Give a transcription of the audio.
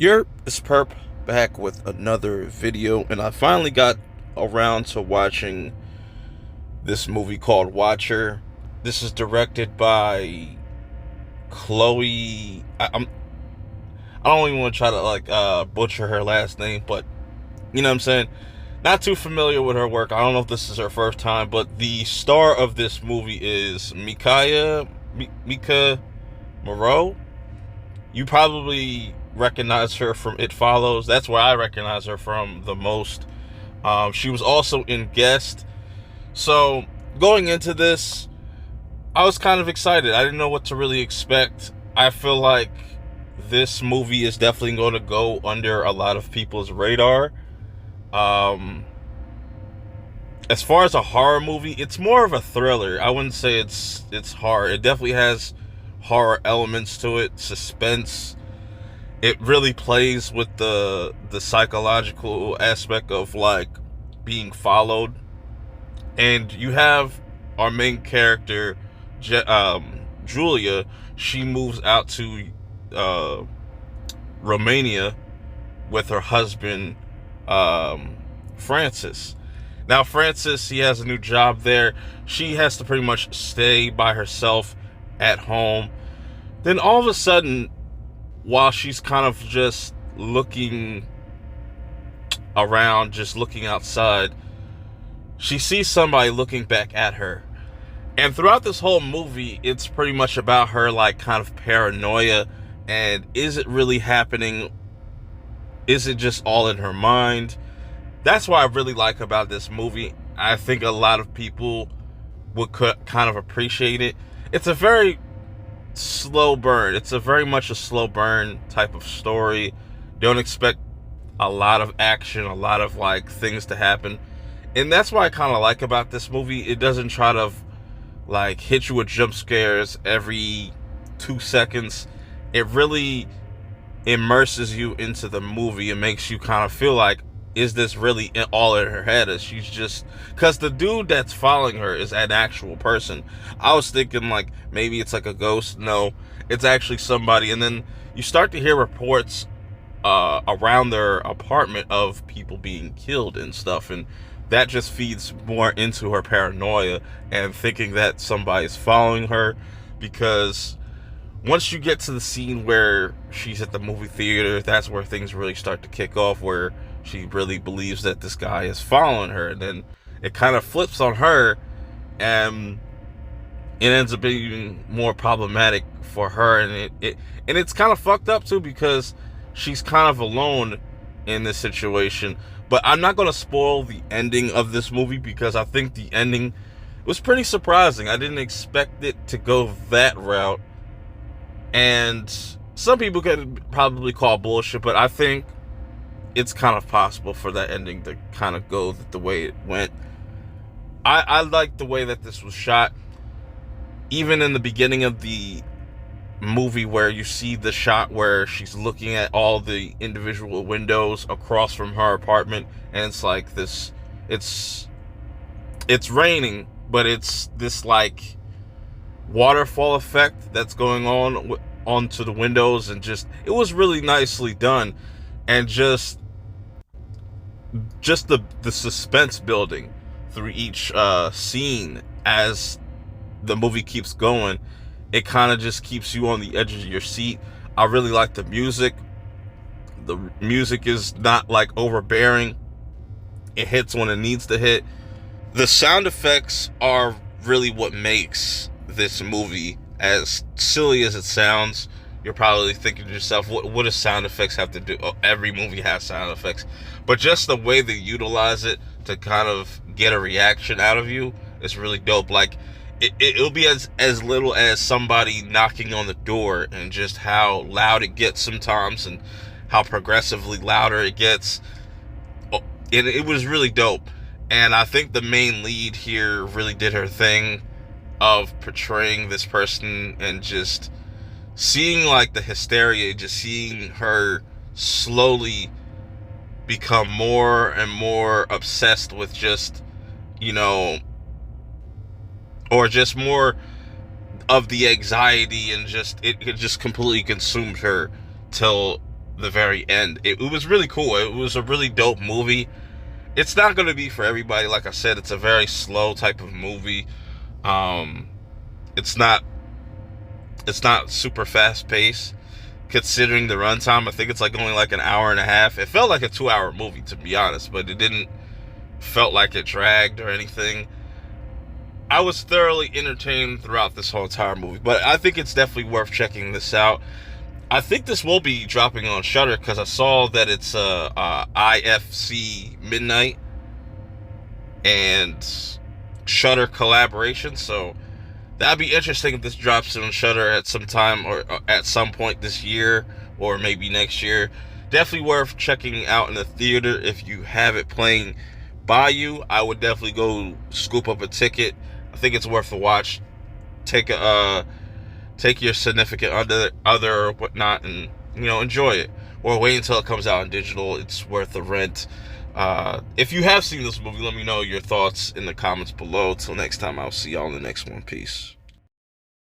It's Perp back with another video, and I finally got around to watching this movie called Watcher. This is directed by Chloe. I don't even want to try to butcher her last name, but you know what I'm saying. Not too familiar with her work. I don't know if this is her first time, but the star of this movie is Mika Moreau. You probably recognize her from It Follows. That's where I recognize her from the most. She was also in Guest. So going into this, I was kind of excited. I didn't know what to really expect. I feel like this movie is definitely going to go under a lot of people's radar. As far as a horror movie, it's more of a thriller. I wouldn't say it's horror. It definitely has horror elements to it, suspense. It really plays with the psychological aspect of like being followed. And you have our main character, Julia. She moves out to Romania with her husband, Francis. Now, Francis, he has a new job there. She has to pretty much stay by herself at home. Then all of a sudden, while she's kind of just looking around, just looking outside, she sees somebody looking back at her. And throughout this whole movie, it's pretty much about her like kind of paranoia. And is it really happening? Is it just all in her mind? That's what I really like about this movie. I think a lot of people would kind of appreciate it. It's a very slow burn. It's a very much a slow burn type of story. Don't expect a lot of action, a lot of like things to happen. And that's what I kind of like about this movie. It doesn't try to like hit you with jump scares every 2 seconds. It really immerses you into the movie. It makes you kind of feel like, is this really all in her head? Is she's just, because the dude that's following her is an actual person. I was thinking like maybe it's like a ghost. No, it's actually somebody. And then you start to hear reports around their apartment of people being killed and stuff, and that just feeds more into her paranoia and thinking that somebody's following her. Because once you get to the scene where she's at the movie theater, that's where things really start to kick off, where she really believes that this guy is following her. And then it kind of flips on her, and it ends up being more problematic for her. And it's kind of fucked up too, because she's kind of alone in this situation. But I'm not going to spoil the ending of this movie, because I think the ending was pretty surprising. I didn't expect it to go that route. And some people could probably call bullshit, but I think it's kind of possible for that ending to kind of go the way it went. I like the way that this was shot. Even in the beginning of the movie, where you see the shot where she's looking at all the individual windows across from her apartment, and it's like this, it's raining, but it's this like waterfall effect that's going on onto the windows, and just, it was really nicely done. And just the suspense building through each scene as the movie keeps going, it kind of just keeps you on the edge of your seat. I really like the music. The music is not like overbearing. It hits when it needs to hit. The sound effects are really what makes this movie, as silly as it sounds. You're probably thinking to yourself, what does sound effects have to do? Oh, every movie has sound effects. But just the way they utilize it to kind of get a reaction out of you is really dope. Like, it'll be as little as somebody knocking on the door, and just how loud it gets sometimes, and how progressively louder it gets. It was really dope. And I think the main lead here really did her thing of portraying this person, and just seeing like the hysteria, just seeing her slowly become more and more obsessed with just, you know, or just more of the anxiety, and just it just completely consumed her till the very end. It was really cool. It was a really dope movie. It's not going to be for everybody. Like I said, it's a very slow type of movie. Um, it's not super fast paced considering the runtime. I think it's like only like an hour and a half. It felt like a 2 hour movie, to be honest, but it didn't felt like it dragged or anything. I was thoroughly entertained throughout this whole entire movie, but I think it's definitely worth checking this out. I think this will be dropping on Shudder because I saw that it's a IFC Midnight and Shudder collaboration, so that'd be interesting if this drops on Shudder at some time or at some point this year or maybe next year. Definitely worth checking out in the theater if you have it playing by you. I would definitely go scoop up a ticket. I think it's worth a watch. Take your significant other or whatnot, and enjoy it. Or wait until it comes out in digital. It's worth the rent. If you have seen this movie, let me know your thoughts in the comments below. Till next time, I'll see y'all in the next one. Peace.